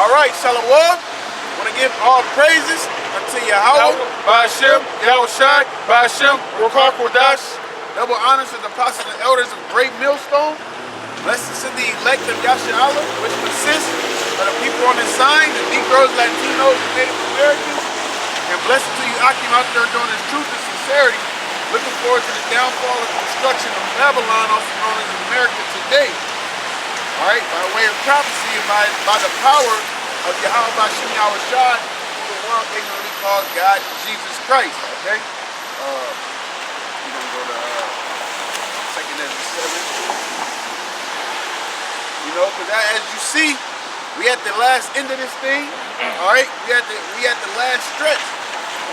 Alright, YAHAWAH. Want to give all praises unto YAHAWAH, BAHASHAM, YAHAWASHI, BAHASHAM, RAWCHAA, QADASH. Double honors to the apostles and elders of Great Millstone. Blessings to the elect of YAHAWAH, which consists of the people on this sign, the Negroes, Latinos, and Native Americans. And blessings to you, Akim, out there doing this truth and sincerity. Looking forward to the downfall and destruction of Babylon, also known as America today. Alright, by way of prophecy and by the power of YAHAWASHI, the one ignorantly called God, Jesus Christ. Okay? We're going to go to 2nd Ezra 7. You know, because as you see, we at the last end of this thing. Alright? We at the last stretch.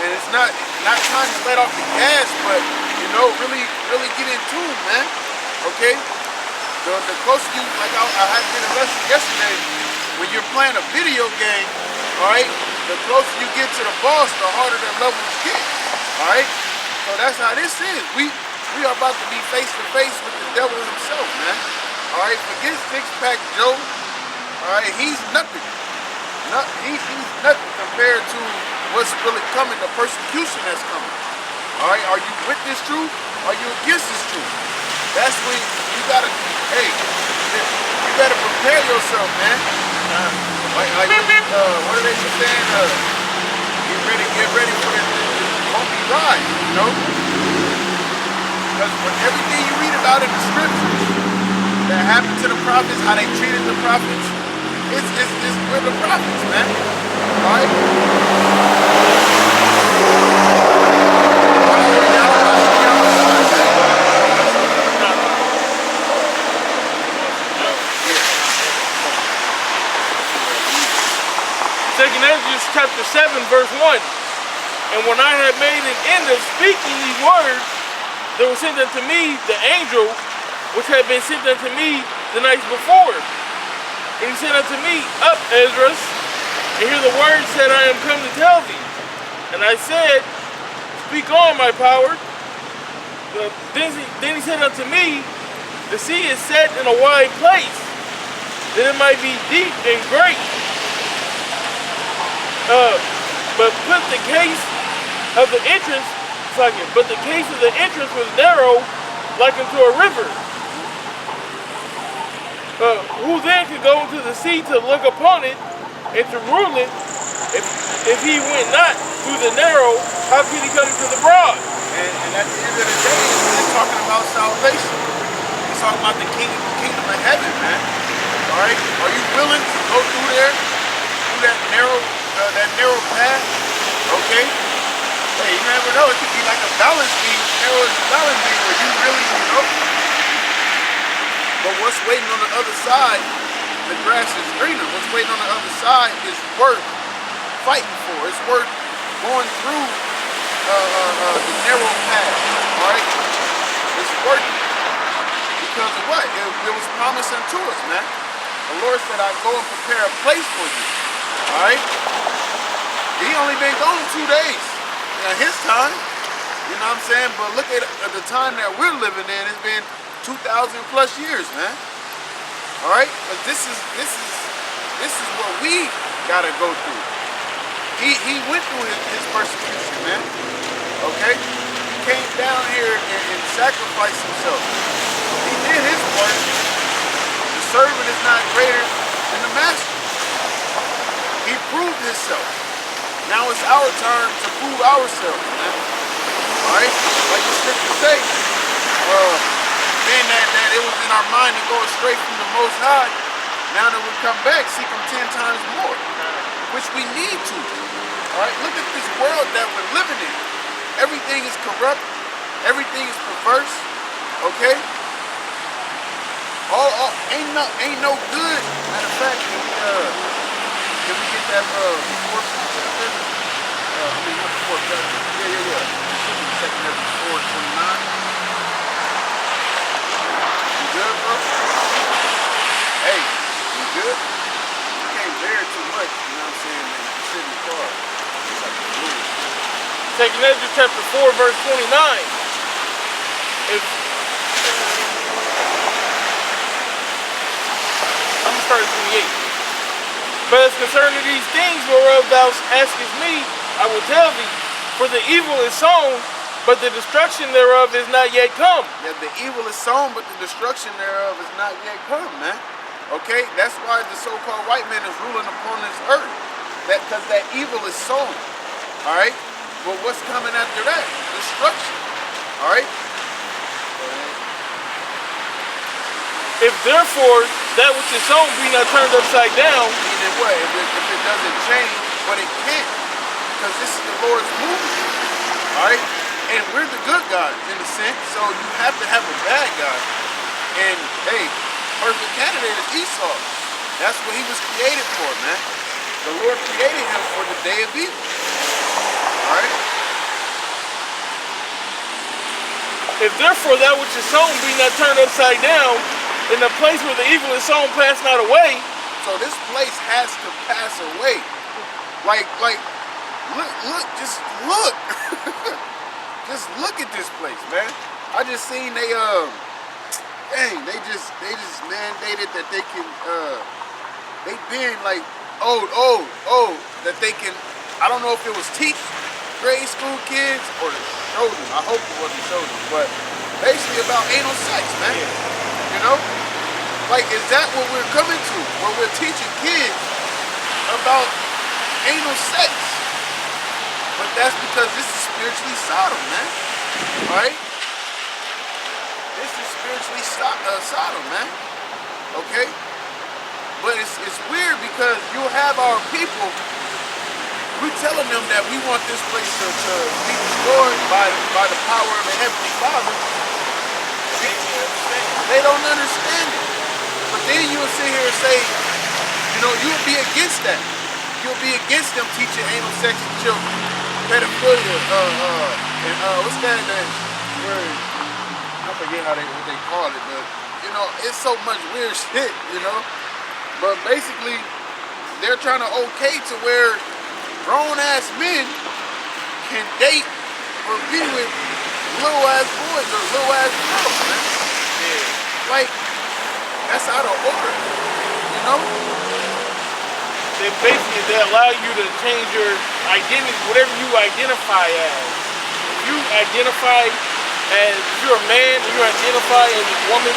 And it's not time to let off the gas, but you know, really get in tune, man. Okay? The closer you, like I had did a lesson yesterday, when you're playing a video game, alright, the closer you get to the boss, the harder the levels get. Alright? So that's how this is. We are about to be face to face with the devil himself, man. Alright, forget six-pack Joe. Alright, he's nothing. He's nothing compared to what's really coming, the persecution that's coming. Alright, are you with this truth? Are you against this truth? That's when you gotta, hey, you gotta prepare yourself, man. What are they saying? Get ready for the bumpy ride, you know? Because for everything you read about in the scriptures that happened to the prophets, how they treated the prophets, we're the prophets, man. Alright? Second Ezra chapter 7, verse 1. And when I had made an end of speaking these words, there was sent unto me the angel which had been sent unto me the night before. And he said unto me, Up, Ezra, and hear the words that I am come to tell thee. And I said, Speak on, my power. Then he said unto me, The sea is set in a wide place, that it might be deep and great. But the case of the entrance was narrow, like unto a river. Who then could go into the sea to look upon it and to rule it? If he went not through the narrow, how could he come into the broad? And at the end of the day, it's talking about salvation. It's talking about the kingdom of heaven, man. All right, are you willing to go through there, through that narrow path? Okay. Hey, you never know. It could be like a balance beam, narrow as a balance beam, where you really, you know. But what's waiting on the other side, the grass is greener. What's waiting on the other side is worth fighting for. It's worth going through the narrow path. All right? It's worth it. Because of what? It was promised unto us, man. The Lord said, I go and prepare a place for you. All right? He only been gone 2 days. His time. You know what I'm saying? But look at the time that we're living in. It's been 2,000 plus years, man. All right, but this is what we gotta go through. He went through his persecution, man. Okay, he came down here and sacrificed himself. He did his part. The servant is not greater than the master. He proved himself. Now it's our turn to prove ourselves, man. All right, like the scripture say. Being that it was in our mind to go straight from the Most High, now that we come back, seek Him 10 times more, which we need to. All right, look at this world that we're living in. Everything is corrupt. Everything is perverse. Okay. Ain't no good. Matter of fact, can we get that fourth chapter? Not the fourth chapter. Yeah. Second Ezra 4:29. Good, bro? Hey, you good? You can't bear too much, you know what I'm saying, man. You sit in the car. It's like a rule. Second Ezra chapter 4, verse 29. I'm going to start at 28. But as concerning these things whereof thou askest me, I will tell thee. For the evil is sown, but the destruction thereof is not yet come. Yeah, the evil is sown, but the destruction thereof is not yet come, man. Okay, that's why the so-called white man is ruling upon this earth. Because that evil is sown. All right. But what's coming after that? Destruction. All right. If therefore that which is sown be not turned upside down, meaning what? If it doesn't change, but it can't, because this is the Lord's movement. All right. And we're the good guys in a sense, so you have to have a bad guy. And hey, perfect candidate is Esau. That's what he was created for, man. The Lord created him for the day of evil. All right. If therefore that which is sown be not turned upside down, in the place where the evil is sown pass not away. So this place has to pass away. Like, look, just look. Just look at this place, man. I just seen they just mandated that they can they been like that they can, I don't know if it was teach grade school kids or the children. I hope it wasn't children, but basically about anal sex, man. You know? Like, is that what we're coming to? Where we're teaching kids about anal sex? But that's because this is spiritually Sodom, man. Right? This is spiritually Sodom, man. Okay? But it's weird because you'll have our people, we telling them that we want this place to be destroyed by the power of the Heavenly Father. They don't understand it. But then you'll sit here and say, you know, you'll be against that. You'll be against them teaching anal sex to children, pedophilia, and what's that word? I forget what they call it, but you know, it's so much weird shit, you know. But basically, they're trying to okay to where grown-ass men can date or be with little-ass boys or little-ass girls, man. Yeah. Like, that's out of order, you know? They allow you to change your identity, whatever you identify as. If you identify as, if you're a man, or you identify as a woman,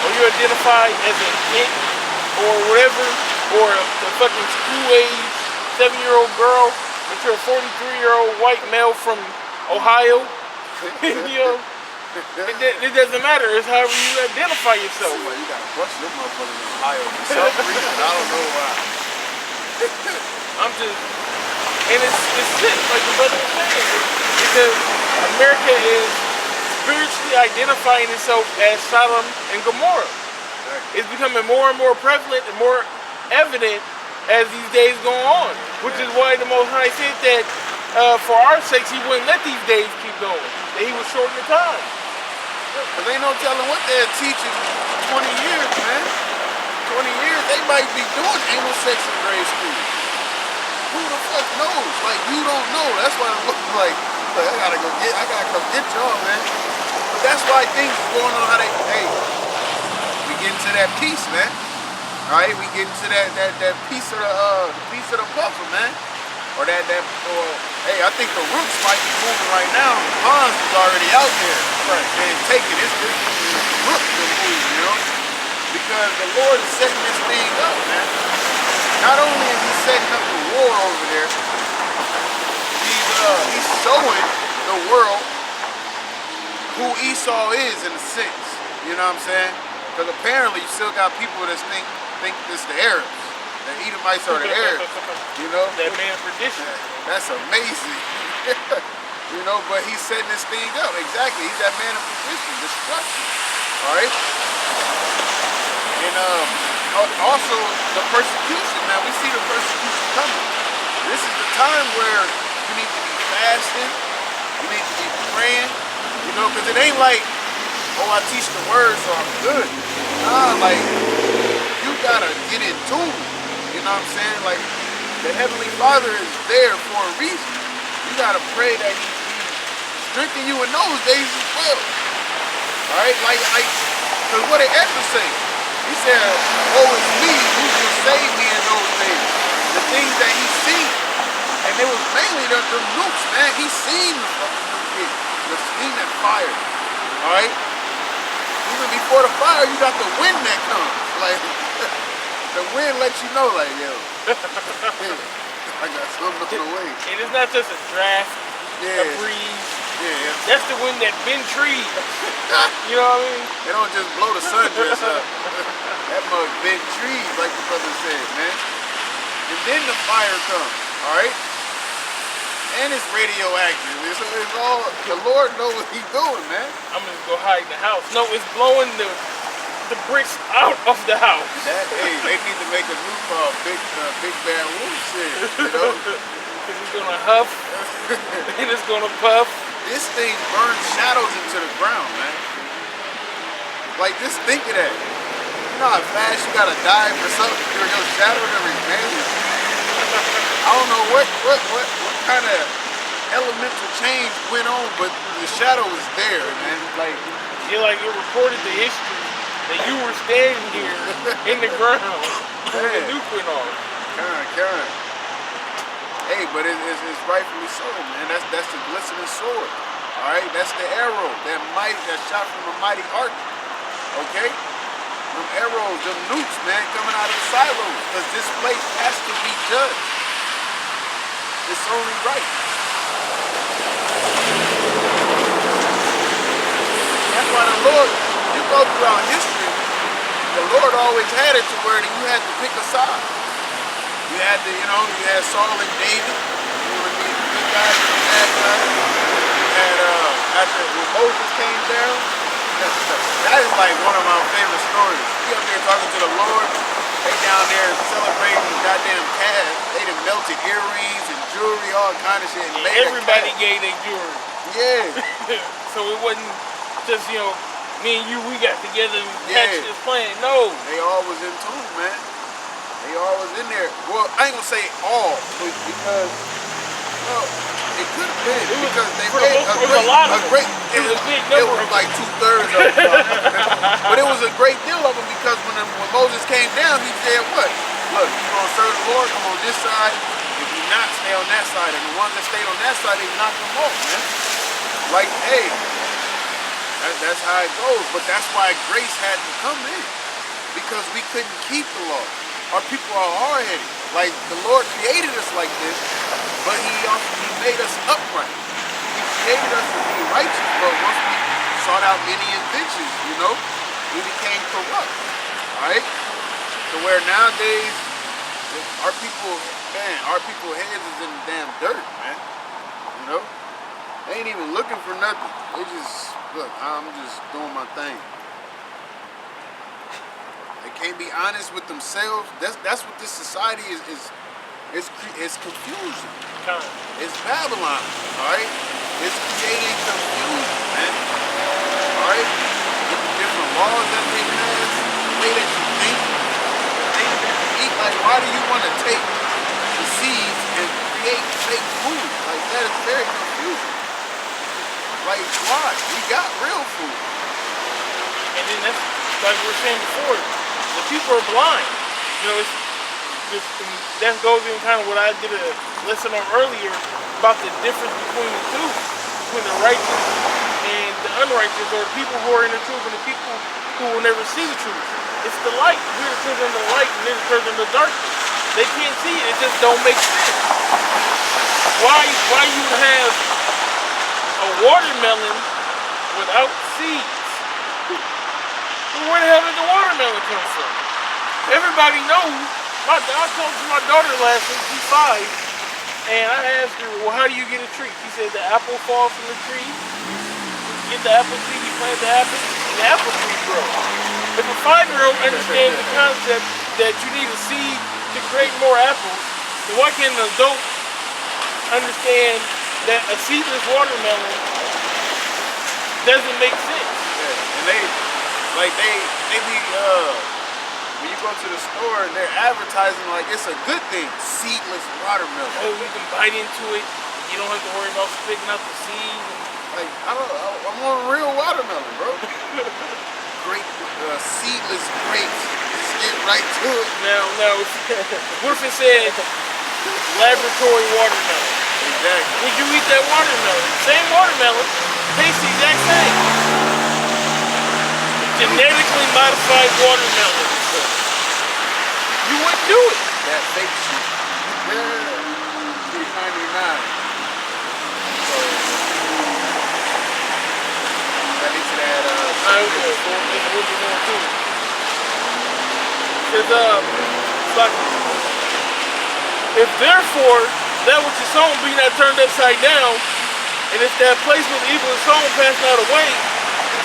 or you identify as a kid, or whatever, or a fucking school-age 7-year-old girl, but you're a 43-year-old white male from Ohio, you know, it doesn't matter. It's however you identify yourself. Well, you gotta bust your motherfuckers in Ohio for some reason. I don't know why. I'm just, and it's sick, like the brother was saying, because America is spiritually identifying itself as Sodom and Gomorrah. It's becoming more and more prevalent and more evident as these days go on, which is why the Most High said that for our sakes He wouldn't let these days keep going, that He would shorten the time. Because ain't no telling what they're teaching 20 years, man. 20 years, they might be doing anal sex in grade school. Who the fuck knows? Like, you don't know. That's why I'm looking like I gotta come get y'all, man. But that's why things is going on how they, hey, we get into that peace, man. All right, we get into that piece of the puzzle, man. Or hey, I think the roots might be moving right now. The bonds is already out there. Right. And taking this root to move, you know? Because the Lord is setting this thing up, man. Not only is He setting up the war over there, He's showing the world who Esau is in a sense. You know what I'm saying? Because apparently you still got people that think it's the Arabs. The Edomites are the Arabs, you know? That man perdition. That's amazing. You know, but he's setting this thing up. Exactly. He's that man of perdition, destruction. All right? And also the persecution, man. We see the persecution coming. This is the time where you need to be fasting. You need to be praying. You know, because it ain't like, oh, I teach the word, so I'm good. Nah, like, you gotta get in tune. You know what I'm saying? Like, the Heavenly Father is there for a reason. You gotta pray that He strengthen you in those days as well. Alright? Like, because what did Ezra say? He said, woe is me, who will save me in those days? things that he seen. And it was mainly the nukes, man. He seen the fucking nuke hit. The seen that fire. Alright? Even before the fire, you got the wind that comes. Like, the wind lets you know, like, yo, I got something on the way. And it's not just a draft, a breeze. Yeah. That's the wind that bend trees. You know what I mean? They don't just blow the sundress up. That mug bend trees, like the brother said, man. And then the fire comes, alright? And it's radioactive. It's all, the Lord knows what he's doing, man. I'm gonna go hide in the house. No, it's blowing the bricks out of the house. Hey, they need to make a new called Big Bad Wolf shit, you know? Because it's gonna huff, and it's gonna puff. This thing burns shadows into the ground, man. Like, just think of that. You know how fast you gotta dive for something for your shadow to remain? I don't know what kind of elemental change went on, but the shadow was there, man. Like, it recorded the history that you were standing here in the ground when the nuke went off. Karen. Hey, but it's rightfully so, man. That's the glistening sword. All right, that's the arrow that shot from a mighty arc. Okay, them arrows, them nukes, man, coming out of the silos, because this place has to be judged. It's only right. That's why the Lord, you go throughout history, the Lord always had it to where you had to pick a side. You had to, you had Saul and David. You would be the good guys and the bad guys. You had, when Moses came down, that is like one of my favorite stories. He up there talking to the Lord. They down there celebrating the goddamn calf. They done melted earrings and jewelry, all kind of shit. And made everybody gave their jewelry. Yeah. So it wasn't just, me and you, we got together and hatched this plan. No. They all was in tune, man. They all was in there. Well, I ain't gonna say all, because, it could have been, because they made it was like 2/3 of them. But it was a great deal of them, because when Moses came down, he said, what? Look, you gonna serve the Lord, come on this side. If you not, stay on that side. And the ones that stayed on that side, they knocked them off, man. Like, hey, that's how it goes. But that's why grace had to come in, because we couldn't keep the law. Our people are hard-headed. Like, the Lord created us like this, but he made us upright. He created us to be righteous, but once we sought out many inventions, we became corrupt. Right? To where nowadays, our people heads is in the damn dirt, man. They ain't even looking for nothing. They just, look, I'm just doing my thing. They can't be honest with themselves. That's what this society is confusion. It's Babylon, alright? It's creating confusion, man. Alright? Different laws that they pass, the way that you think, eat. Like, why do you want to take the seeds and create fake food? Like, that is very confusing. Like, why? We got real food. And then that's like we were saying before. The people are blind. That goes in kind of what I did a lesson on earlier about the difference between the two, between the righteous and the unrighteous, or the people who are in the truth and the people who will never see the truth. It's the light. We're the children of the light, and they're the children of the darkness. They can't see it. It just don't make sense. Why you would have a watermelon without seeds? Where the hell did the watermelon come from? Everybody knows. I told my daughter last week, she's 5, and I asked her, well, how do you get a tree? She said the apple falls from the tree. You get the apple seed, you plant the apple, and the apple tree grows. If a 5-year-old understands the concept that you need a seed to create more apples, then why can't an adult understand that a seedless watermelon doesn't make sense? Yeah, and they be when you go to the store and they're advertising like it's a good thing, seedless watermelon. Oh, you can bite into it. You don't have to worry about spitting out the seeds. Like, I want real watermelon, bro. Great seedless grapes. Just get right to it. Now, what if it said laboratory watermelon. Exactly. Would you eat that watermelon? Same watermelon, tastes the exact same. Genetically modified watermelon. You wouldn't do it. That fake shit. Yeah. $3.99. So that into that What you gonna do? Cause it's like, if therefore that which is sown be not turned upside down, and if that place where the evil is sown pass not away,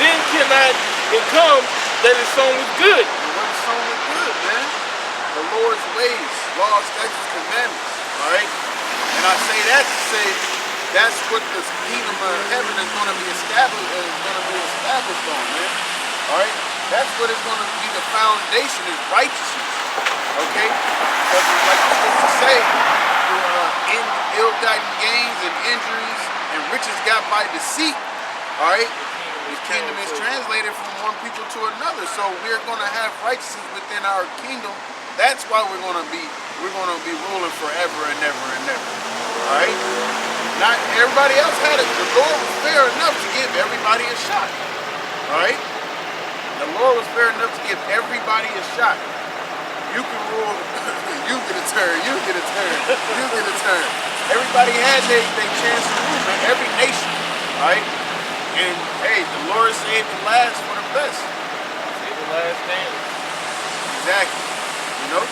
then cannot it come that is sown with good. And what is sown with good, man? The Lord's ways, laws, statutes, commandments. Alright? And I say that to say that's what the kingdom of heaven is going to be established on, man. Alright? That's what is going to be the foundation, is righteousness. Okay? Because like the scriptures say, ill-gotten gains and injuries and riches got by deceit. Alright? The kingdom is translated from one people to another. So we're going to have righteousness within our kingdom. That's why we're going to be ruling forever and ever and ever. Alright? Not everybody else had it. The Lord was fair enough to give everybody a shot. Alright? The Lord was fair enough to give everybody a shot. You can rule, you get a turn, you get a turn, you get a turn. Everybody had their chance to rule, man. Every nation. Alright? And hey, the Lord saved the last for the best. Save the last stand. Exactly. You know?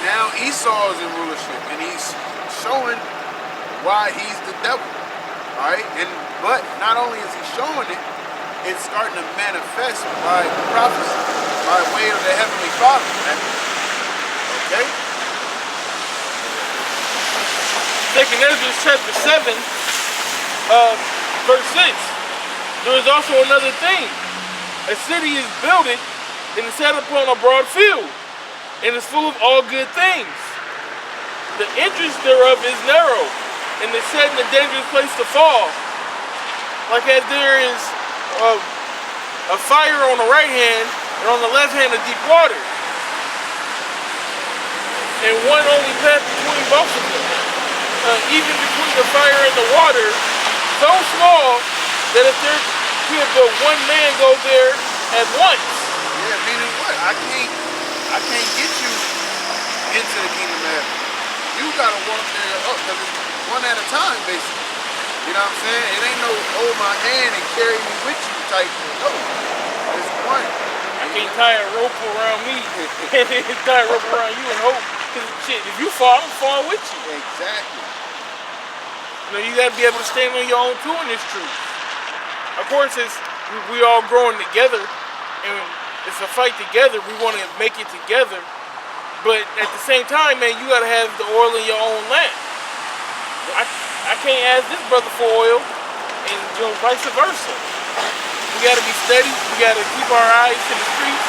Now Esau is in rulership, and he's showing why he's the devil. Alright? But not only is he showing it, it's starting to manifest by prophecy, by way of the Heavenly Father. Man. Okay? Second Ezra chapter 7, verse 6. There is also another thing. A city is builded and is set upon a broad field, and is full of all good things. The entrance thereof is narrow, and is set in a dangerous place to fall. Like as there is a fire on the right hand, and on the left hand a deep water. And one only path between both of them. Even between the fire and the water, so small that if there could but one man go there at once. Yeah, meaning what? I can't get you into the kingdom of heaven. You gotta walk there up, because it's one at a time, basically. You know what I'm saying? It ain't no hold my hand and carry me with you type thing. No. It's one. I can't tie a rope around me and tie a rope around you and hope. Because shit, if you fall, I'm fall with you. Exactly. You know, you gotta be able to stand on your own too in this truth. Of course, it's we all growing together, and it's a fight together. We want to make it together, but at the same time, man, you gotta have the oil in your own lamp. I can't ask this brother for oil, and you know, vice versa. We gotta be steady. We gotta keep our eyes to the streets,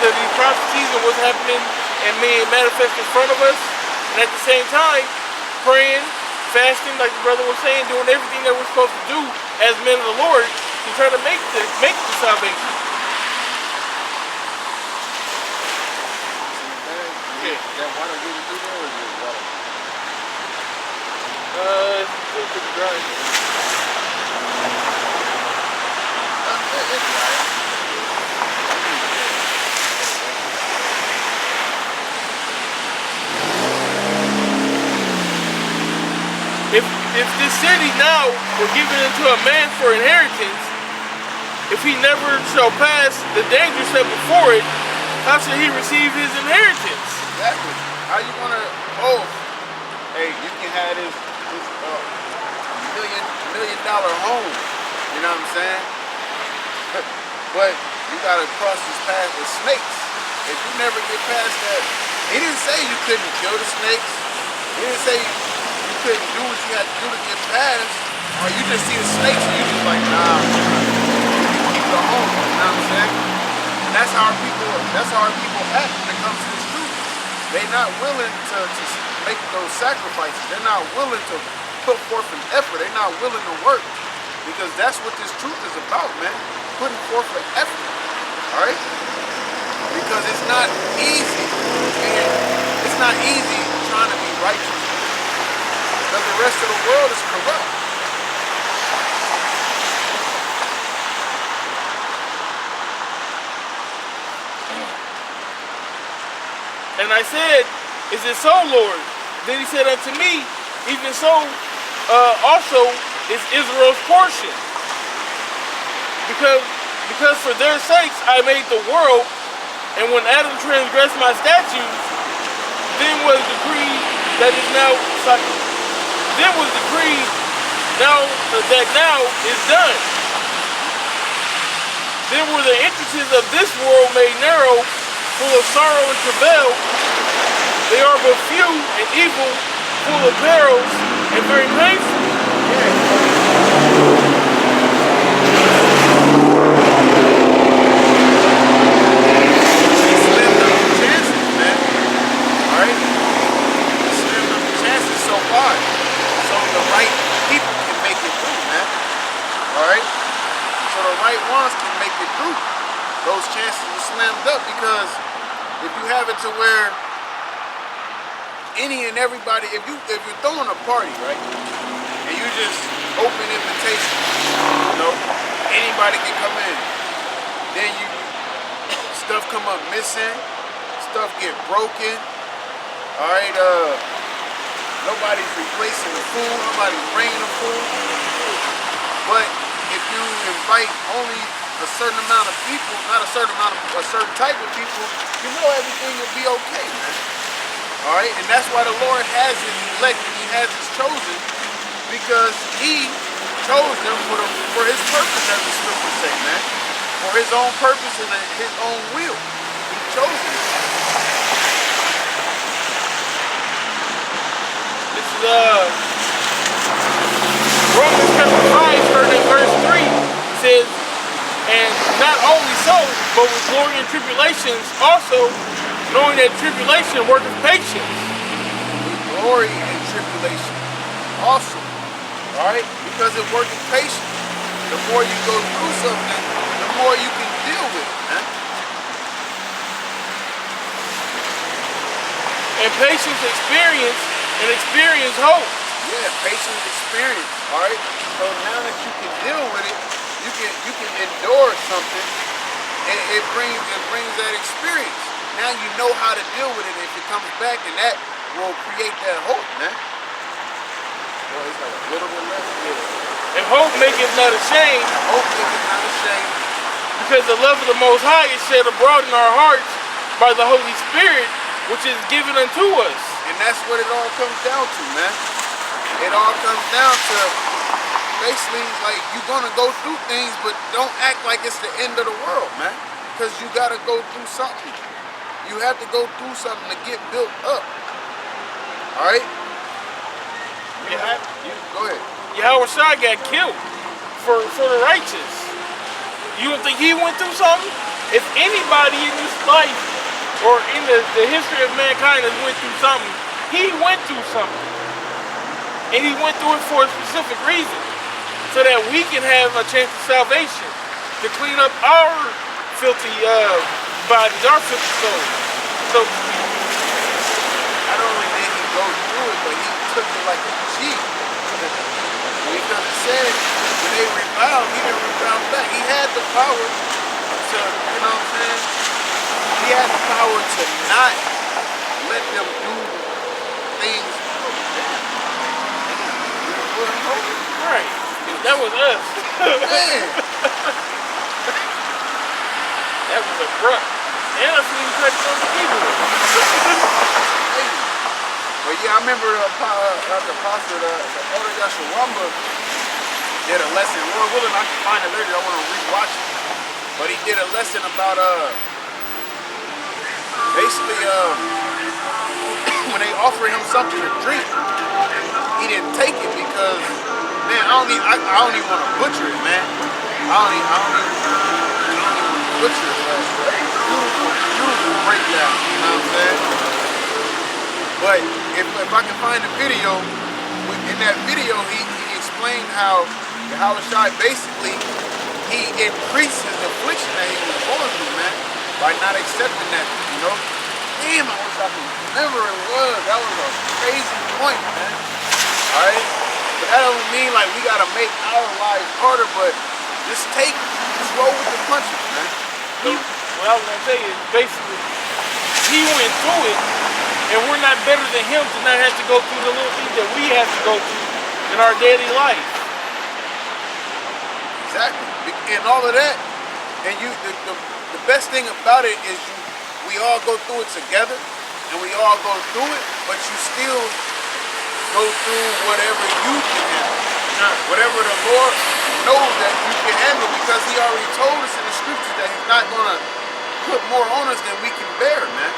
to these prophecies and what's happening and being manifest in front of us, and at the same time, praying, fasting, like the brother was saying, doing everything that we're supposed to do as men of the Lord to try to make the salvation. Yeah. That water getting through there, or is it water? It's pretty dry. It's dry. If this city now were given into a man for inheritance, if he never shall pass the danger set before it, how shall he receive his inheritance? Exactly. How you gonna, hey, you can have this million dollar home, you know what I'm saying? But you gotta cross this path with snakes. If you never get past that, he didn't say you couldn't kill the snakes. He didn't say you couldn't do what you had to do to get past. Or you just see the snakes and you just like, nah, keep the home, you know what I'm saying? And that's how our people act when it comes to this truth. They're not willing to make those sacrifices. They're not willing to put forth an effort. They're not willing to work. Because that's what this truth is about, man. Putting forth an effort. Alright? Because it's not easy. And it's not easy trying to be righteous. world is corrupt. And I said, is it so, Lord? Then he said unto me, even so also is Israel's portion. Because for their sakes I made the world, and when Adam transgressed my statutes, then was decreed that is now is done. Then were the entrances of this world made narrow, full of sorrow and travail. They are but few and evil, full of perils and very painful. Slimmed up the chances, man. Alright? Slimmed up the chances so far. So the right people can make it through, man. Alright? So the right ones can make it through. Those chances are slammed up because if you have it to where any and everybody, if you're throwing a party, right, and you just open invitation, you know, anybody can come in. Then stuff come up missing, stuff get broken. All right, nobody's replacing the food, nobody's bringing the food. But if you invite only a certain amount of people, not a certain amount of a certain type of people, you know everything will be okay, man. All right, and that's why the Lord has his elected, he has his chosen, because he chose them for his purpose, as the scriptures say, man. For his own purpose and his own will. He chose them. This is Romans chapter 5, starting at verse 3, says, and not only so, but with glory and tribulations also, knowing that tribulation worketh patience. Glory and tribulation also, alright? Because it works patience. The more you go through something, the more you can deal with it, man. And patience experience, and experience hope. Yeah, patience experience, alright? So now that you can deal with it, you can endure something, and it brings that experience. Now you know how to deal with it if it comes back, and that will create that hope, man. Boy, it's like a little bit left. Yeah. And hope maketh not ashamed. Hope maketh not ashamed. Because the love of the Most High is shed abroad in our hearts by the Holy Spirit, which is given unto us. And that's what it all comes down to, man. It all comes down to basically like you're gonna go through things, but don't act like it's the end of the world, man. Because you gotta go through something. You have to go through something to get built up. Alright? Go ahead. YAHAWASHI got killed for the righteous. You don't think he went through something? If anybody in this life or in the history of mankind has went through something, he went through something. And he went through it for a specific reason. So that we can have a chance of salvation. To clean up our filthy bodies, our filthy souls. So I don't really think he goes through it, but he took it like a G. Because it said when they reviled, he didn't revile back. He had the power to, you know what I'm saying? He had the power to not let them do things. right. That was us. Man. That was abrupt. And I seen you touch on the keyboard. But yeah, I remember the pastor, the elder Yashawamba did a lesson. Lord willing, I can find it later. I want to rewatch it. But he did a lesson about basically when they offered him something to drink, he didn't take it because man, I don't even want to butcher it, man. I don't even butcher it, man. Beautiful breakdown, you know what I'm saying? But if I can find a video, in that video he explained how YAHAWASHI basically he increased his affliction that he was going through, man, by not accepting that, you know? Damn, I wish I could remember it was. That was a crazy point, man. Alright? But that don't mean like we gotta make our lives harder, but just roll with the punches, man. What I was gonna say is basically he went through it, and we're not better than him to not have to go through the little things that we have to go through in our daily life. Exactly. And all of that, and the best thing about it is we all go through it together, and we all go through it, but you still go through whatever you can handle. Whatever the Lord knows that you can handle, because he already told us in the scriptures that he's not going to put more on us than we can bear, man.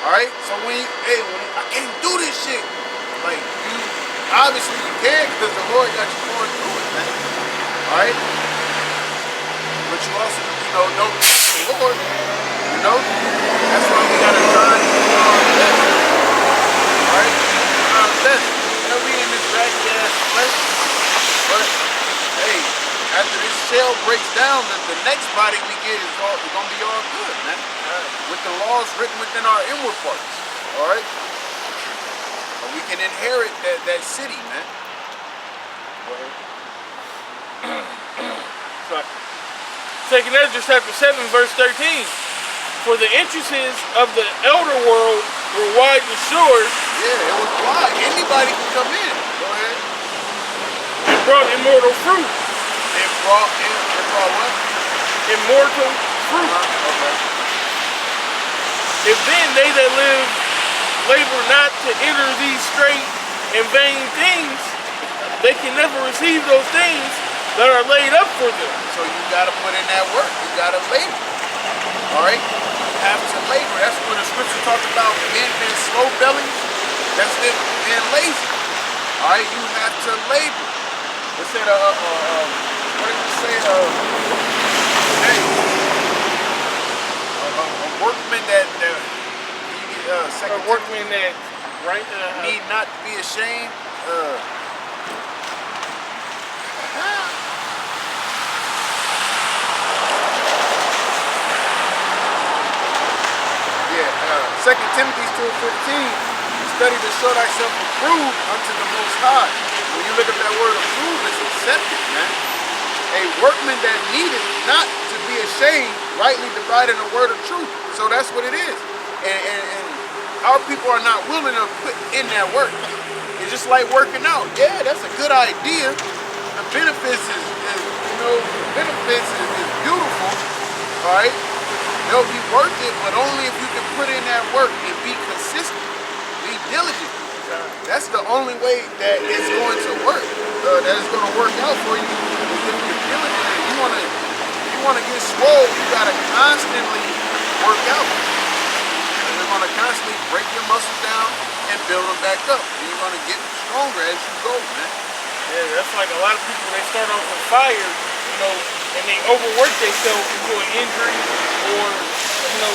Alright? So when I can't do this shit, like, obviously you can, because the Lord got you going through it, man. Alright? But you also, don't the Lord, that's why we got to try our best. Alright? Our best. We in this ragged-ass flesh, but, hey, after this shell breaks down, the next body we get is going to be all good, man. With the laws written within our inward parts, all right? We can inherit that city, man. Second Ezra chapter 7, verse 13. For the entrances of the elder world were wide and sure. Yeah, it was wide. Anybody can come in. Go ahead. And brought immortal fruit. It brought what? Immortal fruit. Okay. If then they that live labor not to enter these straight and vain things, they can never receive those things that are laid up for them. So you got to put in that work. You got to labor. All right? You have to labor. That's when the scripture talks about men being slow bellied. That's them being lazy. All right? You have to labor. It said, what did it say? A workman that need not be ashamed. Second Timothy 2:15, study to show thyself approved unto the Most High. When you look at that word approved, it's accepted, man. A workman that needeth not to be ashamed, rightly dividing the word of truth. So that's what it is. And our people are not willing to put in that work. It's just like working out. Yeah, that's a good idea. The benefits is beautiful, all right? They'll be worth it, but only if you can put in that work and be consistent, be diligent. That's the only way that it's going to work, that it's going to work out for you. If you're diligent, you want to get swole, you got to constantly work out. And you're going to constantly break your muscles down and build them back up. And you're going to get stronger as you go, man. Yeah, that's like a lot of people, they start off with fire, and they overwork themselves into an injury, or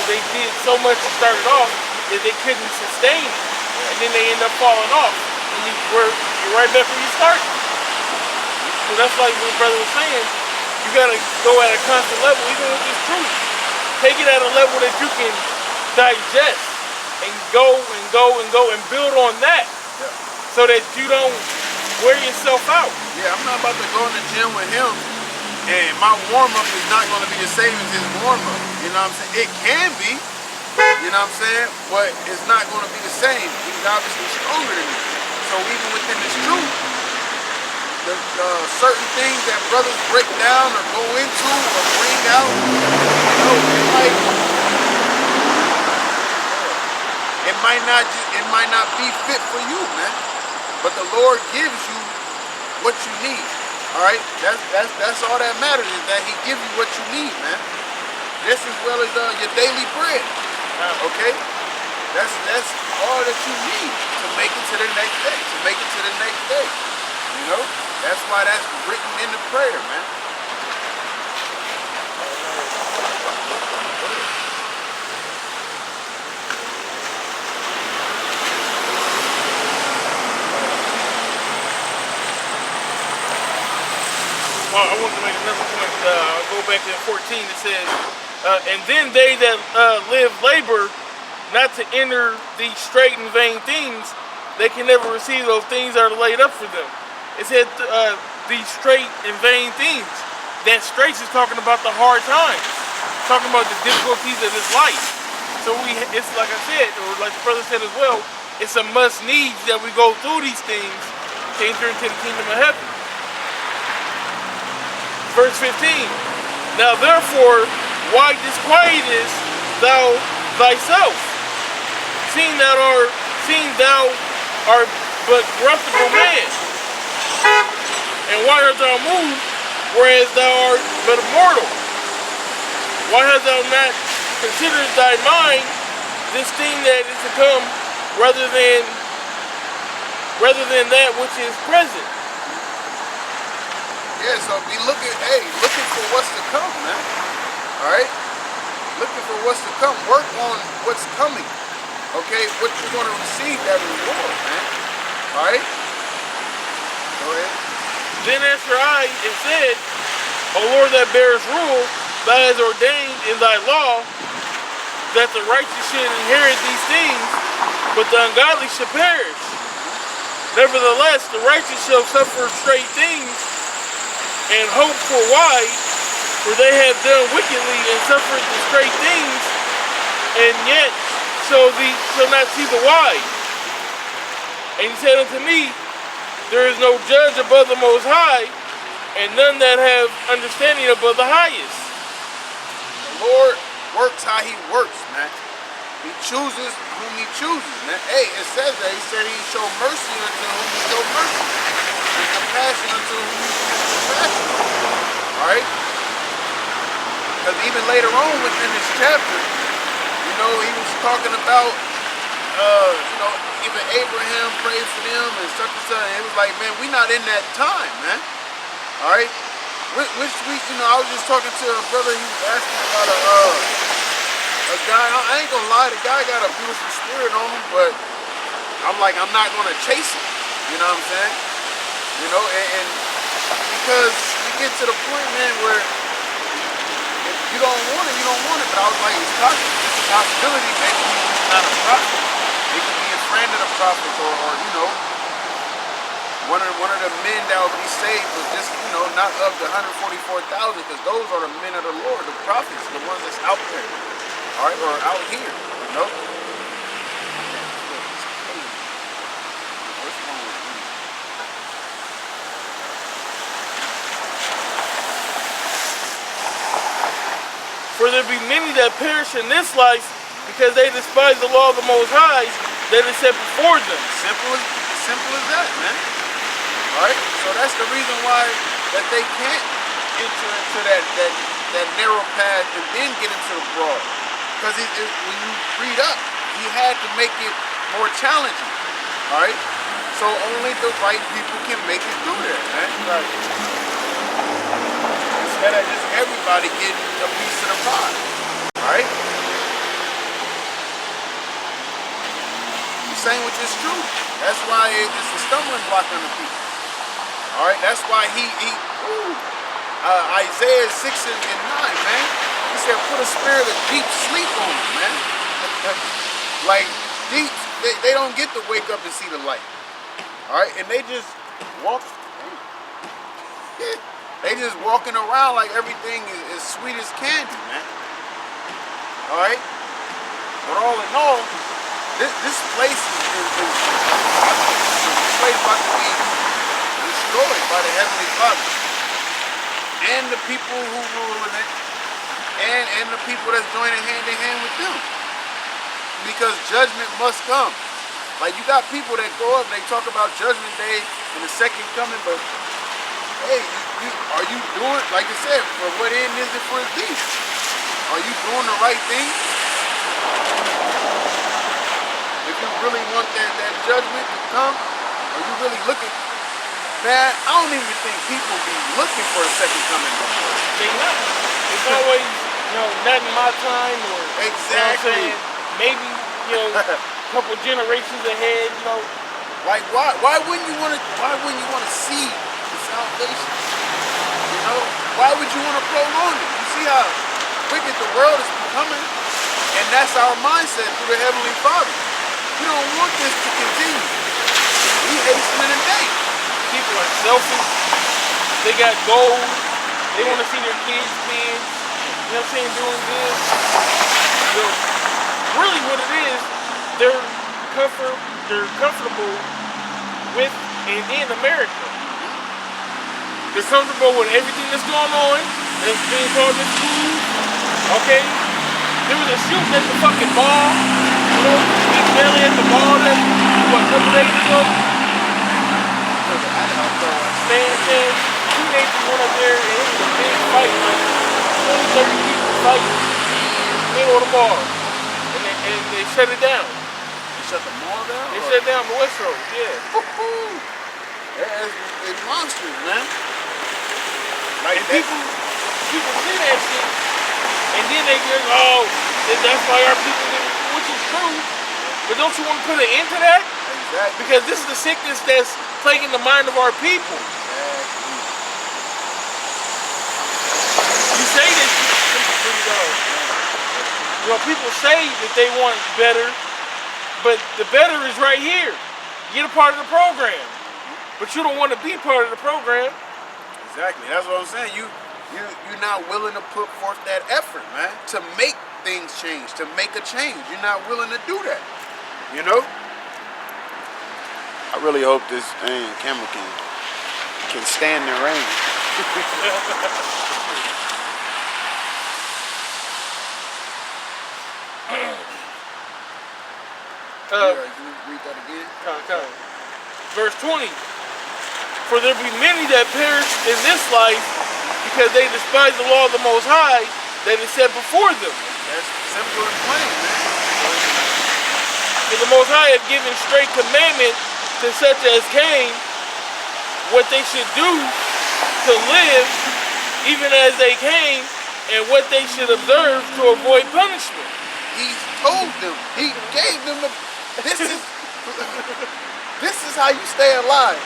they did so much to start it off that they couldn't sustain it, and then they end up falling off, and you're right back where you started. So that's like what brother was saying, you gotta go at a constant level, even with this truth. Take it at a level that you can digest, and go and go and go and build on that, so that you don't wear yourself out. Yeah, I'm not about to go in the gym with him and my warm-up is not going to be the same as his warm-up. You know what I'm saying? It can be, you know what I'm saying? But it's not going to be the same. He's obviously stronger than me. So even within this truth, the certain things that brothers break down or go into or bring out, it might not be fit for you, man. But the Lord gives you what you need. All right, that's all that matters, is that He gives you what you need, man. Just as well as your daily bread. Okay, that's all that you need to make it to the next day. That's why that's written in the prayer, man. Well, I want to make another point. I'll go back to 14. It says, and then they that live labor not to enter these straight and vain things, they can never receive those things that are laid up for them. It said these straight and vain things. That straight is talking about the hard times, talking about the difficulties of this life. So it's like I said, or like the brother said as well, it's a must need that we go through these things to enter into the kingdom of heaven. Verse 15. Now therefore, why disquietest thou thyself, seeing thou art but corruptible man? And why art thou moved, whereas thou art but mortal? Why hast thou not considered thy mind this thing that is to come, rather than that which is present? Yeah, so be looking for what's to come, man. Alright? Looking for what's to come. Work on what's coming. Okay? What you're going to receive, that reward, man. Alright? Go ahead. Then answered I and said, O Lord that bearest rule, thou hast ordained in thy law that the righteous should inherit these things, but the ungodly should perish. Nevertheless, the righteous shall suffer straight things, and hope for wide, for they have done wickedly and suffered the straight things, and yet shall not see the wide. And he said unto me, there is no judge above the Most High, and none that have understanding above the highest. The Lord works how he works, man. He chooses whom he chooses, man. Hey, it says that. He said he show mercy unto whom he show mercy, and compassion unto whom he show compassion. Alright? Because even later on within this chapter, you know, he was talking about you know, even Abraham prayed for them and such and such. And it was like, man, we not in that time, man. All right. Which week, you know, I was just talking to a brother. He was asking about a guy. I ain't gonna lie, the guy got a beautiful spirit on him, but I'm like, I'm not gonna chase him. You know what I'm saying? You know, and because we get to the point, man, where if you don't want it, you don't want it. But I was like, it's a possibility. Maybe he's not a prophet. It could be a friend of the prophets, or you know, one of the men that will be saved, but just, you know, not of the 144,000, because those are the men of the Lord, the prophets, the ones that's out there, all right, or out here, you know. For there be many that perish in this life, because they despise the law of the Most High that is set before them. Simple as that, man. Alright? So that's the reason why that they can't enter into that narrow path and then get into the broad. Because when you read up, he had to make it more challenging. Alright? So only the right people can make it through there, man. Right. Instead of just everybody getting a piece of the pie. Alright? Saying which is true. That's why it's a stumbling block on the people. All right, that's why Isaiah 6 and 9, man. He said, put a spirit of deep sleep on them, man. Like deep, they don't get to wake up and see the light. All right, and they just walk. They just walking around like everything is sweet as candy, man. All right, but all in all, this place is about to be destroyed by the Heavenly Father and the people who rule in it, and the people that's joining hand in hand with them, because judgment must come. Like, you got people that grow up, they talk about Judgment Day and the second coming, but hey, are you doing, like I said, for what end is it for a thief? Are you doing the right thing? If you really want that judgment to come, or you really looking, man, I don't even think people be looking for a second coming. They not. It's always, you know, not in my time, or exactly. You know what I'm saying? Maybe, you know, a couple generations ahead, you know. Like, why wouldn't you want to see the salvation? You know, why would you want to prolong it? You see how wicked the world is becoming, and that's our mindset through the Heavenly Father. We don't want this to continue. We hasten in the day. people are selfish. They got goals. They want to see their kids win. You know what I'm saying? Doing good. So really what it is, they're comfortable with and in America. They're comfortable with everything that's going on. That's being called this food. Okay? There was a shooting at the fucking mall. You know, East Valley at the mall that, what, a couple days ago? Man, teenagers went up there and it was a big fight, like 20, 30 people fighting in the middle of the mall. And they shut it down. They shut the mall down? They shut down the West Road, yeah. It's monsters, man. Like and people see that shit, and then they go, oh, that's why our people live, which is true. But don't you want to put an end to that? Exactly. Because this is the sickness that's plaguing the mind of our people. Exactly. You say this, you know, people say that they want better, but the better is right here. Get a part of the program. But you don't want to be part of the program. Exactly. That's what I'm saying. You're not willing to put forth that effort, man, to make things change, to make a change. You're not willing to do that. You know? I really hope this camera can stand the rain. You read that again? Verse 20. For there be many that perish in this life because they despise the law of the Most High that is set before them. That's simple and plain, man. For the Most High hath given straight commandment to such as came what they should do to live even as they came and what they should observe to avoid punishment. He told them. He gave them the... This is how you stay alive.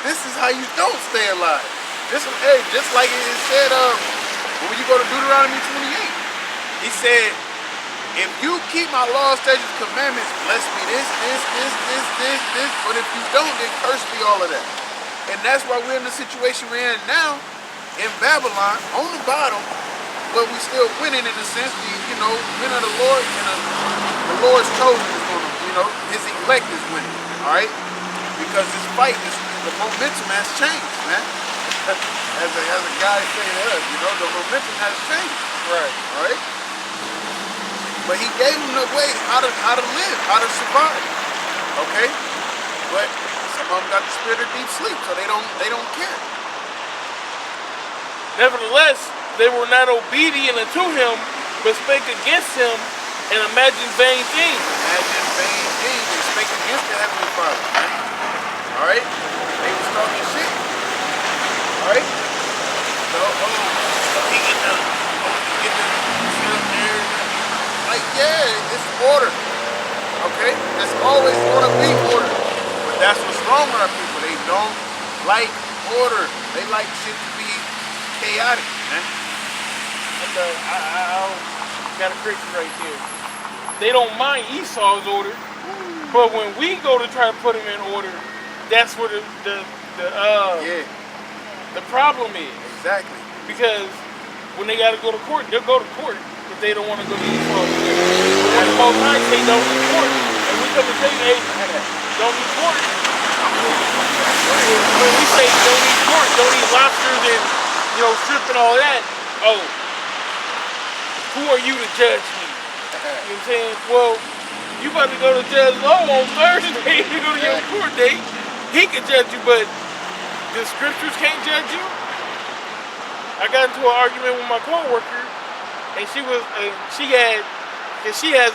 This is how you don't stay alive. Just like it said when you go to Deuteronomy 28. He said, if you keep my laws, statutes, commandments, bless me this. But if you don't, then curse me all of that. And that's why we're in the situation we're in now in Babylon, on the bottom, but we still winning in a sense. Men of the Lord, and the Lord's chosen is going to, his elect is winning, all right? Because this fight, the momentum has changed, man. As a guy saying to us, the momentum has changed. Right. All right? But he gave them the way how to live, how to survive. Okay? But some of them got the spirit of deep sleep, so they don't care. Nevertheless, they were not obedient unto him, but spake against him and imagined vain things. Imagine vain things and spake against the Heavenly Father, man. All right? They was talking shit. All right? So, he get the sit up there. Like, yeah, it's order. Okay? There's always going to be order. But that's what's wrong with our people. They don't like order. They like shit to be chaotic, man. I got a cricket right there. They don't mind Esau's order, but when we go to try to put him in order, that's where the problem is. Exactly. Because when they got to go to court, they'll go to court, but they don't want to go to Esau's order. But when the Most High say don't need court, and we come and tell you, hey, don't need court. When we say don't need court, don't need lobsters and strip and all that, oh, who are you to judge me? You know what I'm saying? Well, you about to go to Judge Lowe on Thursday to go to your court date. He can judge you, but the scriptures can't judge you. I got into an argument with my coworker, and she has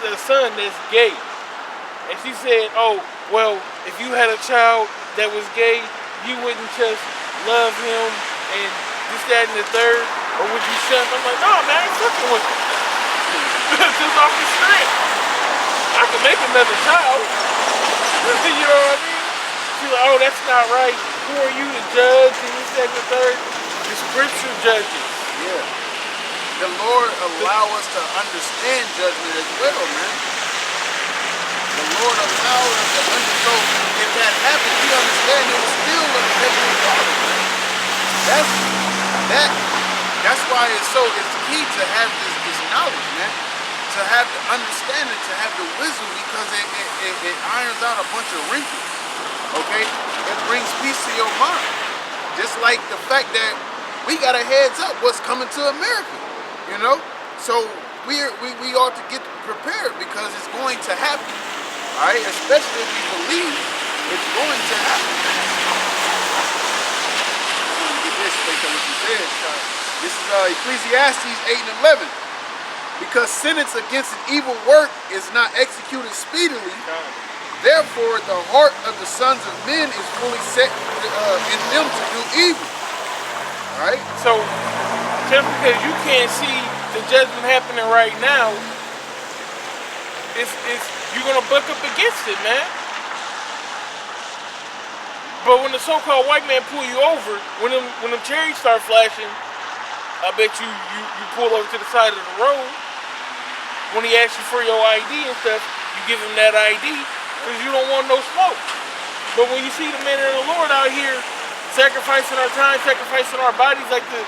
a son that's gay, and she said, "Oh, well, if you had a child that was gay, you wouldn't just love him and this, that, and the third, or would you shut?" I'm like, "No, man, I ain't fucking with you." Just off the strip. I can make another child. You know what I mean? She's like, "Oh, that's not right. Who are you to judge and this, that, and the third?" The scripture judges. Yeah. The Lord allow us to understand judgment as well, man. The Lord allowed us to understand. So if that happened, we understand it was still a heavenly Father. That's why it's key to have this knowledge, man. To have the understanding, to have the wisdom, because it irons out a bunch of wrinkles. Okay? It brings peace to your mind. Just like the fact that we got a heads up what's coming to America. You know? So we ought to get prepared because it's going to happen. Alright? Especially if we believe it's going to happen. Get this based on what you said. This is Ecclesiastes 8 and 11. Because sentence against an evil work is not executed speedily, therefore the heart of the sons of men is fully set in them to do evil. Alright? So, just because you can't see the judgment happening right now, you're going to buck up against it, man. But when the so-called white man pull you over, when them cherries start flashing, I bet you pull over to the side of the road. When he asks you for your ID and stuff, you give him that ID because you don't want no smoke. But when you see the men of the Lord out here sacrificing our time, sacrificing our bodies like the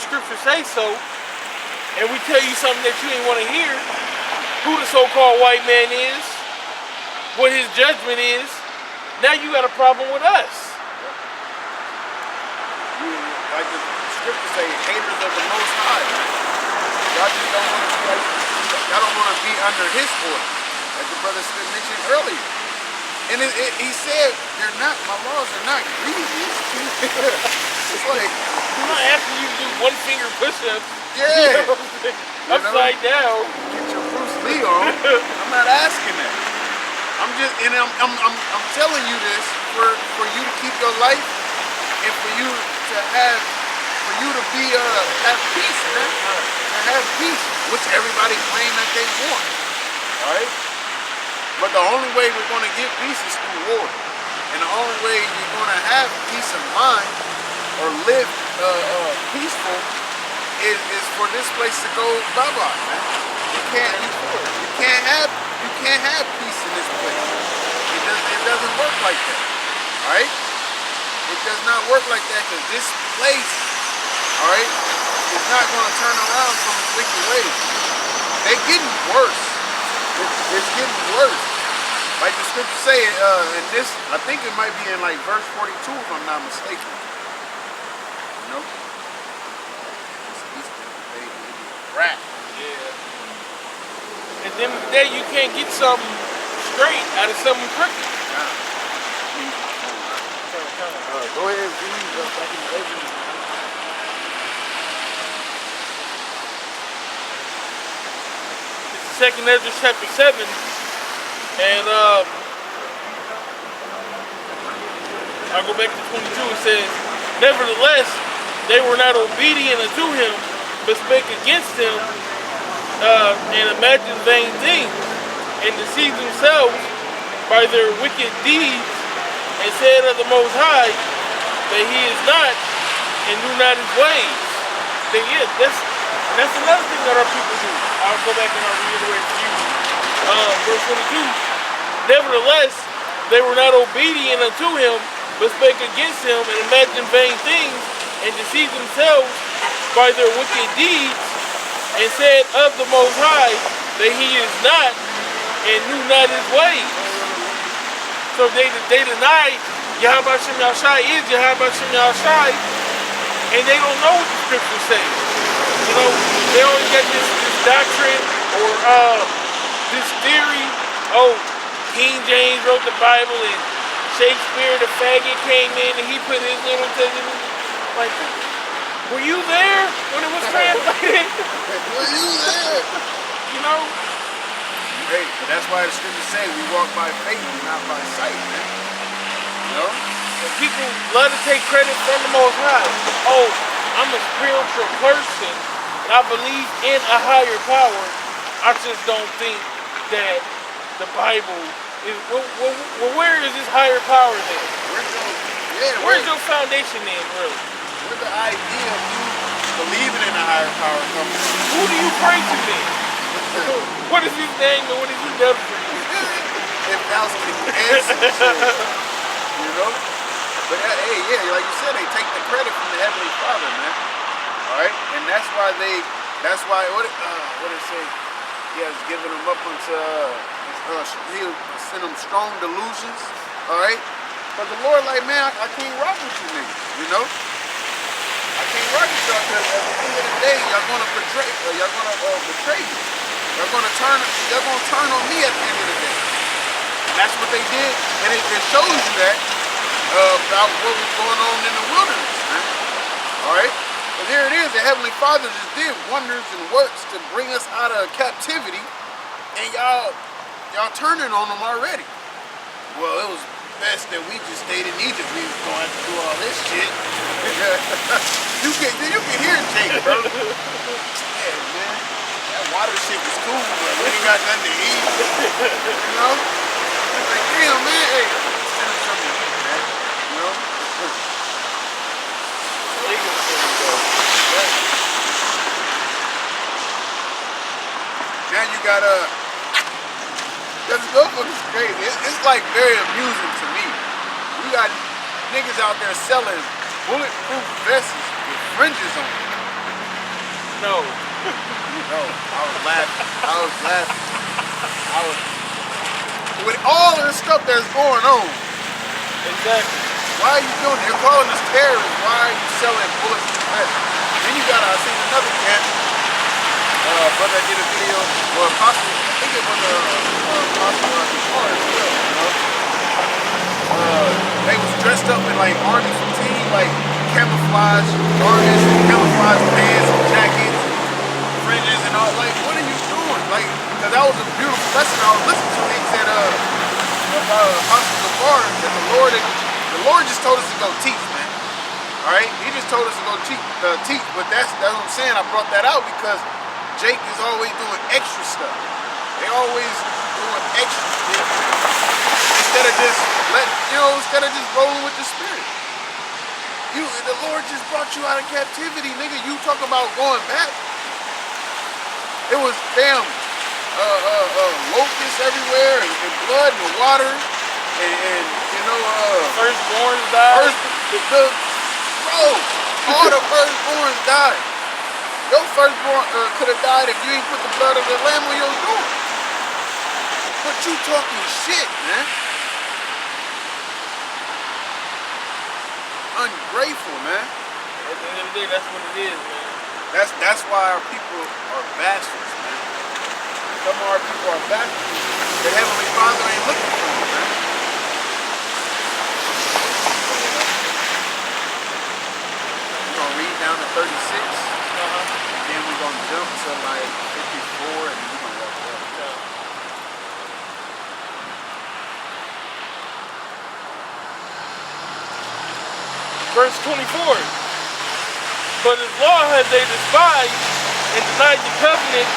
scriptures say so, and we tell you something that you ain't want to hear, who the so-called white man is, what his judgment is, now you got a problem with us. Like the scriptures say, haters of the Most High. Y'all just don't want to be y'all don't want to be under his order, like the brother mentioned earlier. And he said, they're not, my laws are not grievous. It's like, I'm not asking you to do one finger push-ups. Yeah. Upside down. Get your Bruce Lee on. I'm not asking that. I'm telling you this for you to keep your life and for you to have peace, man. To have peace, which everybody claim that they want. Alright? But the only way we're going to get peace is through war. And the only way we're going to have peace of mind or live peaceful is for this place to go bye-bye, man. You can't have peace in this place. It doesn't work like that. Alright? It does not work like that because this place, alright, is not going to turn around from its wicked ways. They're getting worse. It's getting worse. Like the scriptures say, in this, I think it might be in like verse 42 if I'm not mistaken. You know? Rap. Yeah. At the end of the day, you can't get something straight out of something crooked. Go ahead, please. Back in the oven. Second Ezra chapter 7, and I'll go back to 22. It says, nevertheless, they were not obedient unto him, but spake against him, and imagined vain things, and deceived themselves by their wicked deeds, and said of the Most High that he is not, and knew not his ways. That's another thing that our people do. I'll go back and I'll reiterate for you. Verse 22. Nevertheless, they were not obedient unto him, but spake against him, and imagined vain things, and deceived themselves by their wicked deeds, and said of the Most High that he is not, and knew not his ways. So they deny YAHAWASHI is YAHAWASHI, and they don't know what the scriptures say. You know, they always got this doctrine or this theory. Oh, King James wrote the Bible, and Shakespeare the faggot came in and he put his little thing in. Like, were you there when it was translated? Were you there? You know? Hey, that's why the scriptures say we walk by faith and not by sight, man. You know? And people love to take credit from the Most High. Oh, I'm a spiritual person, and I believe in a higher power. I just don't think that the Bible is. Well, where is this higher power then? Where's your foundation then, really? Where's the idea of you believing in a higher power coming from? Who do you pray to then? What is his name and what has he done for you? If that's the answer. You know? But hey, yeah, like you said, they take the credit from the Heavenly Father, man. All right? And that's why what it say? He has given them up unto, he'll send them strong delusions. All right? But the Lord, like, man, I can't rock with you niggas, you know? I can't rock with y'all because at the end of the day, y'all gonna betray me. Y'all gonna turn on me at the end of the day. And that's what they did, and it shows you that about what was going on in the wilderness, man. All right? But here it is, the Heavenly Father just did wonders and works to bring us out of captivity, and y'all turning on them already. Well, it was best that we just stayed in Egypt. We was going to have to do all this shit. you can hear Jake, bro. Yeah, man. That water shit was cool, but we ain't got nothing to eat. You know? Like, damn, man. Hey, send us something to eat, man. You know? Now you got this motherfucker's crazy. It's like very amusing to me. We got niggas out there selling bulletproof vests with fringes on them. No. No, I was laughing. With all of the stuff that's going on. Exactly. Why are you doing it? They're calling us terrorists. Why are you selling bulletproof vests? Then you got, I seen another cat, brother did a video, or possibly, I think it was possibly as well, you know? They was dressed up in like army fatigue, like camouflage garments, camouflage pants, and jackets, fringes, and all. Like, what are you doing? Like, because that was a beautiful lesson I was listening to. He said about Apostle Gabar that the Lord just told us to go teach, man. All right, He just told us to go teach. But that's what I'm saying. I brought that out because Jake is always doing extra stuff. They always doing extra shit instead of just rolling with the Spirit. The Lord just brought you out of captivity, nigga. You talk about going back. It was damn locusts everywhere and blood and water and you know firstborns died. All the firstborns died. Your firstborn could have died if you ain't put the blood of the lamb on your door. But you talking shit, man. Ungrateful, man. At the end of the day, that's what it is, man. That's why our people are bastards, man. Some of our people are bastards. The Heavenly Father ain't looking for them, man. We're gonna read down to 36. And then we're gonna jump to like 54, and then we're gonna walk up. Verse 24. But His law had they despised and denied the covenant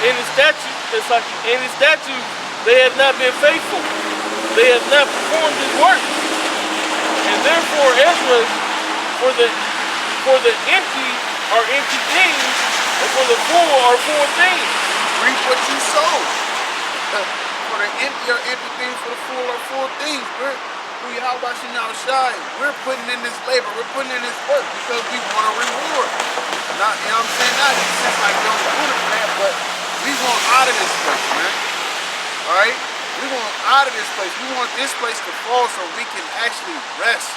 in His statutes, they have not been faithful. They have not performed His work. And therefore Ezra, for the empty are empty things, and for the full are full things. Reap what you sow. For the empty are empty things, for the full are full things. Through YAHAWASHI, we're putting in this labor, we're putting in this work because we want a reward. Not, you know what I'm saying? Not in the sense like we don't want it, man, but we want out of this place, man. Alright? We want out of this place. We want this place to fall so we can actually rest.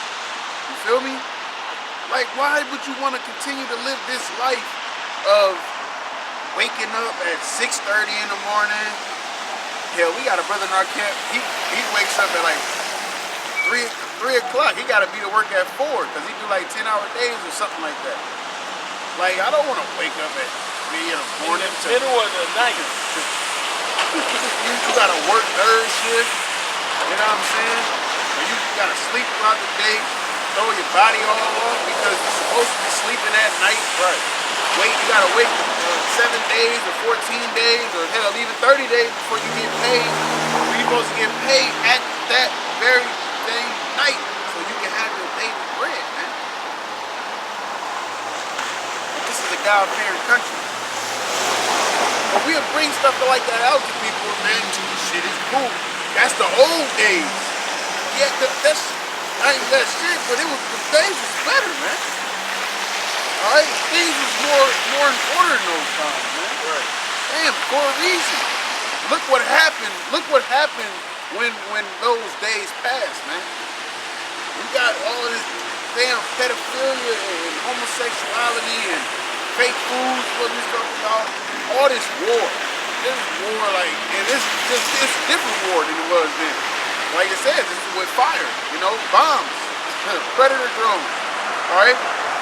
You feel me? Like, why would you want to continue to live this life of waking up at 6:30 in the morning? Hell, we got a brother in our camp, he wakes up at like 3 o'clock. He got to be to work at 4 because he do like 10-hour days or something like that. Like, I don't want to wake up at 3 in the morning. In the middle of the night. You got to work third shift. You know what I'm saying? Or you got to sleep throughout the day, throw your body all off because you're supposed to be sleeping at night. Right. You got to wait 7 days or 14 days or hell, even 30 days before you get paid. You're supposed to get paid at that very same night so you can have your daily bread, man. This is a God-fearing country. But we'll bring stuff like that out to people, man. Shit is cool. That's the old days. Yeah, I ain't got shit, but the days was better, man. Alright? Things was more in order in those times, man. Right. Damn, for a reason. Look what happened. Look what happened when those days passed, man. We got all this damn pedophilia and homosexuality and fake foods, what we talking about. All this war. This war, like, and it's different war than it was then. Like I said, this is with fire, you know, bombs, predator drones. Alright?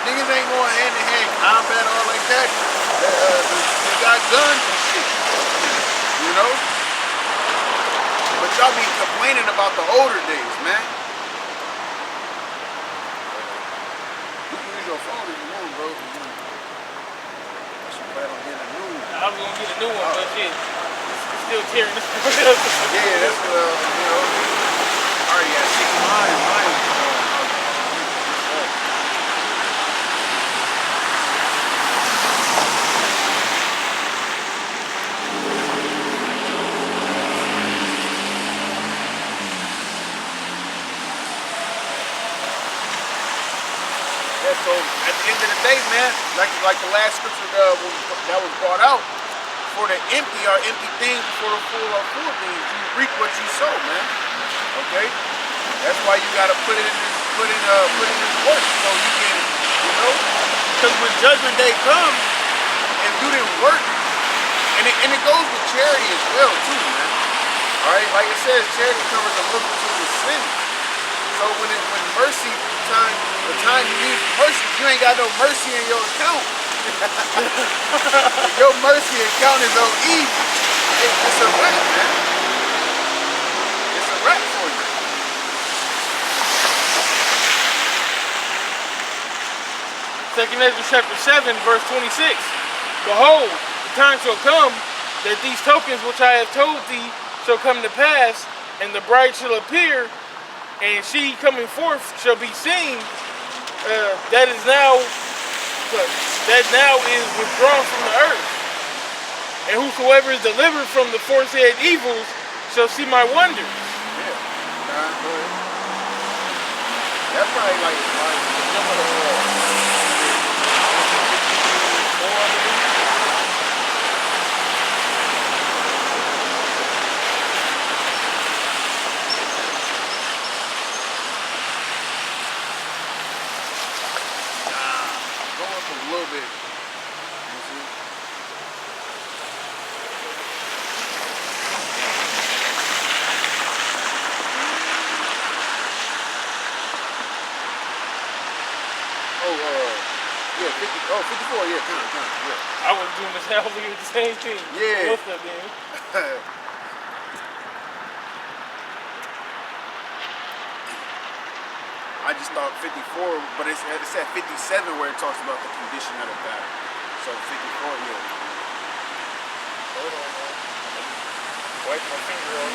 Niggas ain't going hand-to-hand combat all like that. They got guns and shit. You know? But y'all be complaining about the older days, man. You can use your phone if you want, bro. I should plan on getting a new one. I was gonna get a new one, but shit, it's still tearing this one up. Yeah, that's you know. Alright, yeah, see, mine. So at the end of the day, man, like the last scripture that was brought out, for the empty are empty things, for the full are full things. You reap what you sow, man. Okay, that's why you gotta put in this work so you can, you know, because when judgment day comes, if you didn't work, and it goes with charity as well too, man. All right, like it says, charity covers a multitude of sins. So when mercy time, the time you need mercy, you ain't got no mercy in your account. Your mercy account is on E. It's a wrap, man. It's a wrap for you. Second Ezra chapter 7, verse 26. Behold, the time shall come that these tokens which I have told thee shall come to pass, and the bride shall appear, and she coming forth shall be seen. That now is withdrawn from the earth. And whosoever is delivered from the foresaid evils shall see my wonders. Yeah. Go ahead. That's probably like some of the a little bit. You see? Yeah, 54, yeah, kind of, yeah. I was doing this earlier, the same thing. Yeah. What's up, man? I just thought 54, but it's at 57 where it talks about the condition of the battle. So 54, yeah. Hold on, man. Wipe my finger off.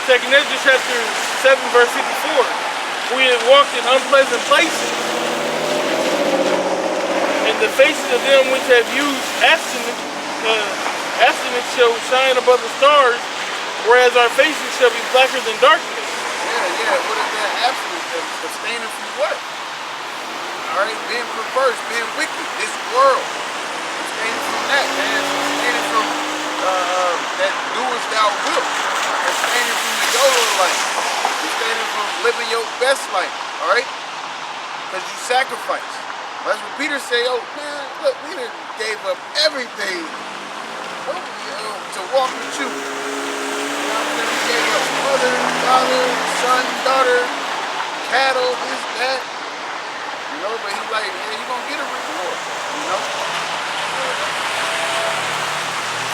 Second Ezra chapter 7, verse 54. We have walked in unpleasant places, and the faces of them which have used abstinence shall shine above the stars, whereas our faces shall be blacker than darkness. Yeah. What is that abstinence? Abstaining from what? Alright, being perverse, being wicked, this world. Abstaining from that, man. Abstaining from that doest thou wilt. Abstaining from the YOLO life. Abstaining from living your best life. Alright? Because you sacrifice. That's what Peter say, oh man, look, we done gave up everything to walk with you. You know, we gave up mother, father, son, daughter, cattle, this, that. You know, but he's like, hey, you're gonna get a reward, you know?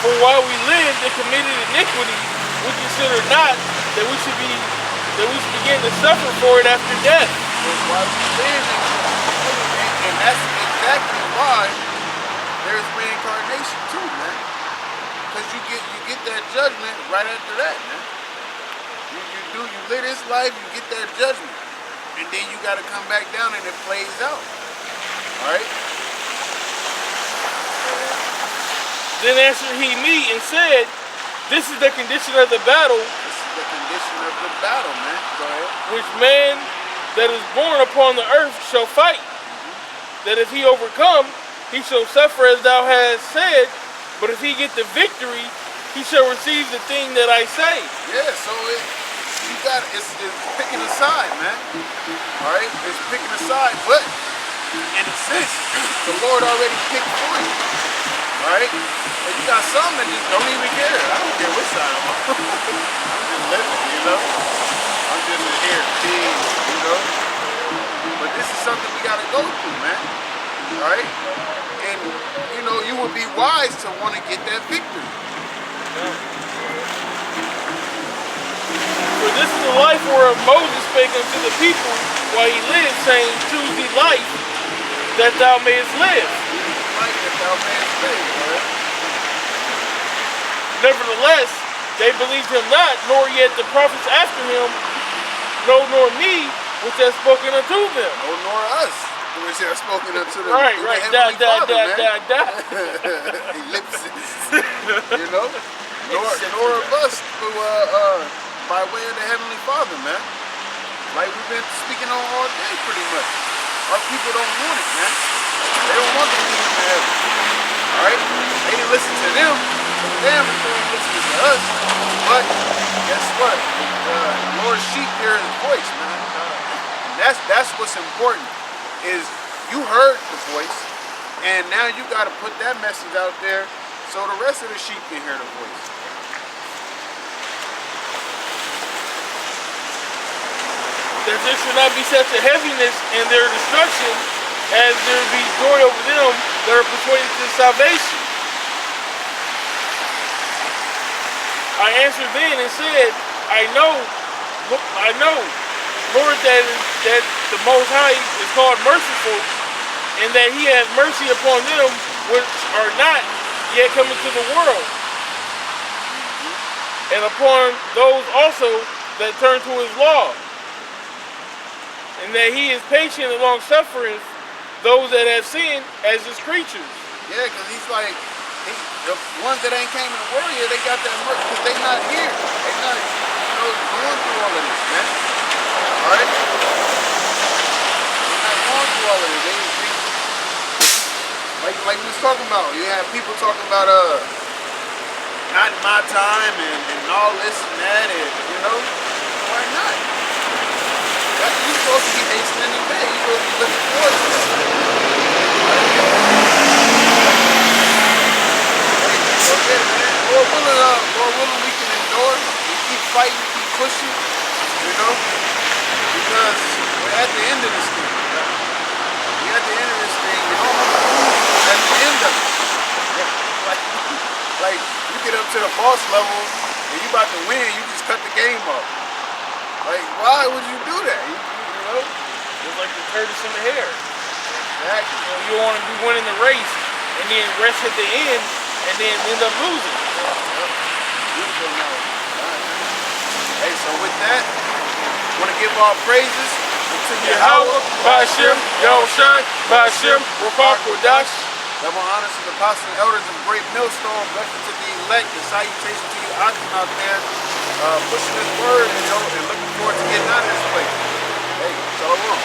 For while we lived and committed iniquity, we considered not that we should begin to suffer for it after death. That's why we live, and that's exactly why there's reincarnation too, man. Because you get that judgment right after that, man. You live this life, you get that judgment, and then you got to come back down and it plays out. All right. Then answered he me and said, this is the condition of the battle This is the condition of the battle, man. Go ahead. which man that is born upon the earth shall fight. That if he overcome, he shall suffer as thou hast said, but if he get the victory, he shall receive the thing that I say. Yeah, so it's picking a side, man. All right, it's picking a side, but in a sense, the Lord already picked for you. All right, and you got some that just don't even care. I don't care which side I'm on. I'm just living, you know. I'm just in here, you know. But this is something we gotta go through, man. All right, and you know, you would be wise to want to get that victory. For this is the life whereof Moses spake unto the people while he lived, saying, choose thee life that thou mayest live. Life that thou mayest live, right? Nevertheless, they believed him not, nor yet the prophets after him, no, nor me, which have spoken unto them. No, nor us, which have spoken unto them. Right. Ellipsis. You know? Nor of us who by way of the Heavenly Father, man. Like we've been speaking on all day, pretty much. Our people don't want it, man. They don't want the kingdom of heaven. All right? They didn't listen to them. Damn, if they don't listen to us. But guess what? The Lord's sheep hear His voice, man. And that's what's important. Is you heard the voice, and now you got to put that message out there so the rest of the sheep can hear the voice. That there should not be such a heaviness in their destruction as there be joy over them that are persuaded to salvation. I answered then and said, I know, Lord, that the Most High is called merciful, and that He has mercy upon them which are not yet come into the world, and upon those also that turn to His law. And that He is patient and long-suffering those that have sinned as His creatures. Yeah, because He's like, the ones that ain't came in the world yet, they got that mercy because they not here. They not, going through all of this, man. All right? They're not going through all of this. Like we was talking about, you have people talking about, not in my time and all this and that, and, why not? You're supposed to be hastening in bed. You're supposed to be looking forward to that. So yeah, man. Lord willing, we can endure. We keep fighting, keep pushing, because we're at the end of this thing. We're at the end of this thing. We don't have to lose at the end of it. Like you get up to the boss level and you about to win, you just cut the game off. Like, why would you do that? It's like the tortoise in the hare. Exactly. You want to be winning the race and then rest at the end and then end up losing. Beautiful analogy. Hey, so with that, I want to give our praises to YAHAWAH, BAHASHAM, YAHAWASHI, BAHASHAM, RAWCHAA, QADASH. Double honors to the apostles and elders of Great Millstone. Blessings to the elect. And salutation to you out there pushing this word, and looking forward to getting out of this place. Hey, shalom.